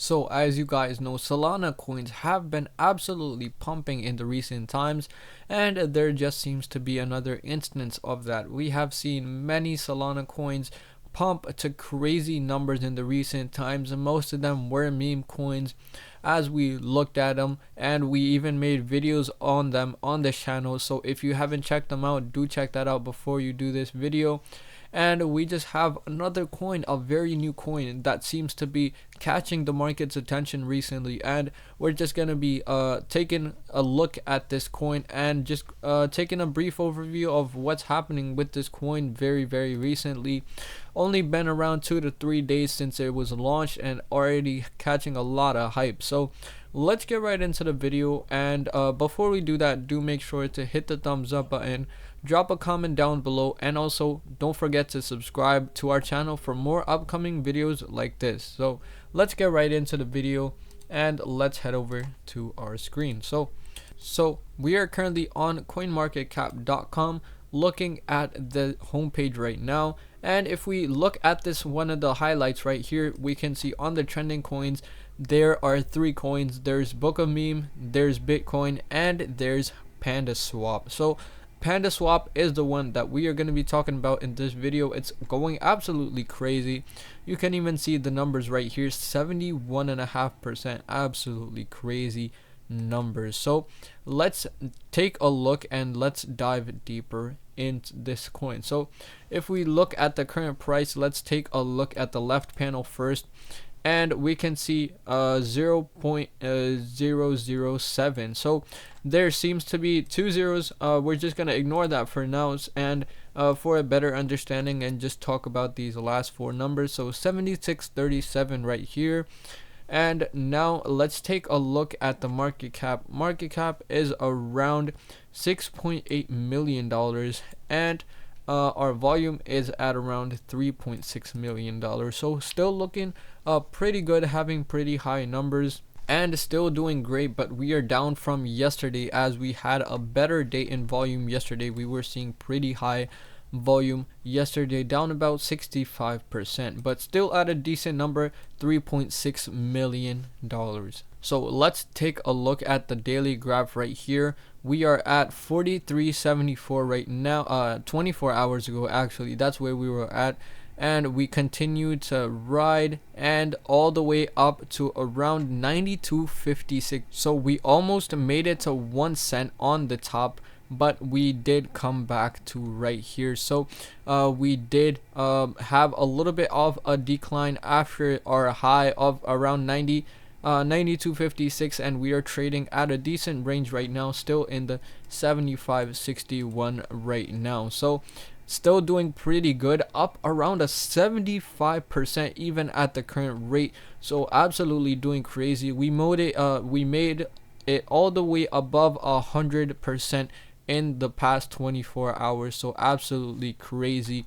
So as you guys know, Solana coins have been absolutely pumping in the recent times, and there just seems to be another instance of that. We have seen many Solana coins pump to crazy numbers in the recent times, and most of them were meme coins as we looked at them, and we even made videos on them on this channel. So if you haven't checked them out, do check that out before you do this video. And we just have another coin, a very new coin that seems to be catching the market's attention recently, and we're just gonna be taking a look at this coin and just taking a brief overview of what's happening with this coin very recently. Only been around 2 to 3 days since it was launched and already catching a lot of hype. So let's get right into the video, and before we do that, do make sure to hit the thumbs up button, drop a comment down below, and also don't forget to subscribe to our channel for more upcoming videos like this. So let's get right into the video and let's head over to our screen. So we are currently on coinmarketcap.com looking at the homepage right now, and if we look at this, one of the highlights right here, we can see on the trending coins there are 3 coins. There's Book of Meme, there's Bitcoin, and there's Pandaswap. So Pandaswap is the one that we are going to be talking about in this video. It's going absolutely crazy. You can even see the numbers right here, 71.5%. Absolutely crazy numbers. So let's take a look and let's dive deeper into this coin. So if we look at the current price, let's take a look at the left panel first, and we can see 0.007. so there seems to be 2 zeros. We're just gonna ignore that for now, and for a better understanding and just talk about these last 4 numbers. So 7637 right here. And now let's take a look at the market cap. Market cap is around $6.8 million, and our volume is at around $3.6 million. So still looking pretty good, having pretty high numbers and still doing great. But we are down from yesterday, as we had a better day in volume yesterday. We were seeing pretty high volume yesterday, down about 65%, but still at a decent number, $3.6 million. So let's take a look at the daily graph right here. We are at 43.74 right now. 24 hours ago, actually, that's where we were at, and we continue to ride and all the way up to around 92.56. So we almost made it to 1 cent on the top, but we did come back to right here. So we did have a little bit of a decline after our high of around 92.56, and we are trading at a decent range right now, still in the 75.61 right now. So still doing pretty good, up around a 75% even at the current rate. So absolutely doing crazy. We made it all the way above 100% in the past 24 hours. So absolutely crazy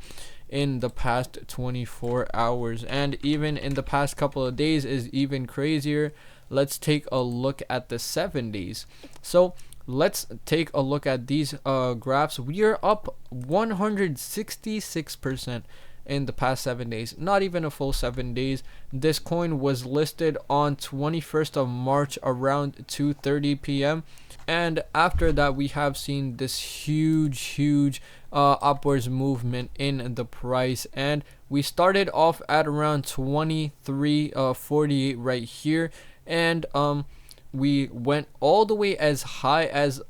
in the past 24 hours, and even in the past couple of days is even crazier. Let's take a look at the 7 days. So let's take a look at these graphs. We are up 166% in the past 7 days, not even a full 7 days. This coin was listed on 21st of March around 2:30 p.m. and after that we have seen this huge upwards movement in the price, and we started off at around 23.48 right here, and we went all the way as high as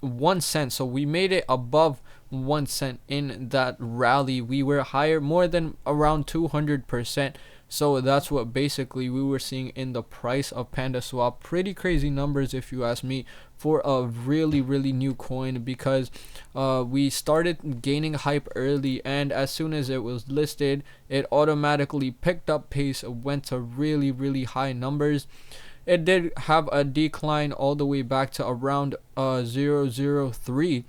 1 cent. So we made it above 1 cent in that rally. We were higher, more than around 200%. So that's what basically we were seeing in the price of Pandaswap. Pretty crazy numbers if you ask me, for a really new coin, because we started gaining hype early, and as soon as it was listed, it automatically picked up pace, went to really high numbers. It did have a decline all the way back to around 0.003,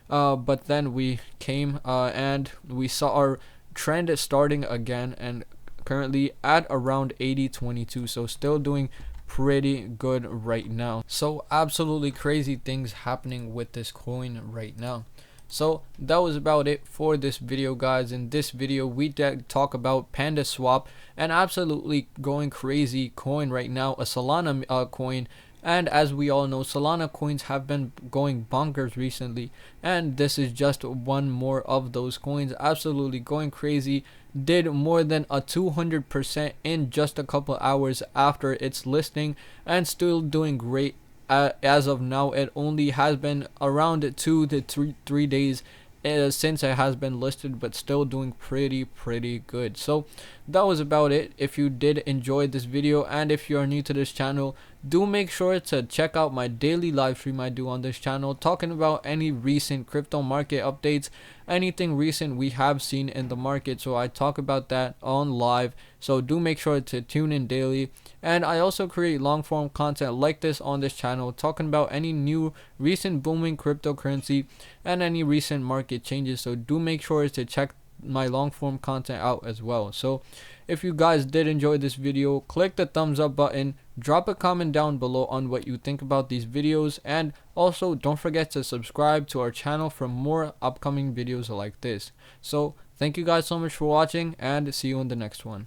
but then we came and we saw our trend starting again, and currently at around 80.22. So still doing pretty good right now. So absolutely crazy things happening with this coin right now. So that was about it for this video, guys. In this video we did talk about Pandaswap, an absolutely going crazy coin right now, a Solana coin. And as we all know, Solana coins have been going bonkers recently, and this is just one more of those coins absolutely going crazy. Did more than a 200% in just a couple hours after its listing, and still doing great. As of now, it only has been around 2 to 3 days since it has been listed, but still doing pretty good. So that was about it. If you did enjoy this video, and if you are new to this channel, do make sure to check out my daily live stream I do on this channel, talking about any recent crypto market updates, anything recent we have seen in the market. So I talk about that on live, so do make sure to tune in daily. And I also create long form content like this on this channel, talking about any new recent booming cryptocurrency and any recent market changes. So do make sure to check my long form content out as well. So if you guys did enjoy this video, click the thumbs up button, drop a comment down below on what you think about these videos, and also don't forget to subscribe to our channel for more upcoming videos like this. So thank you guys so much for watching, and see you in the next one.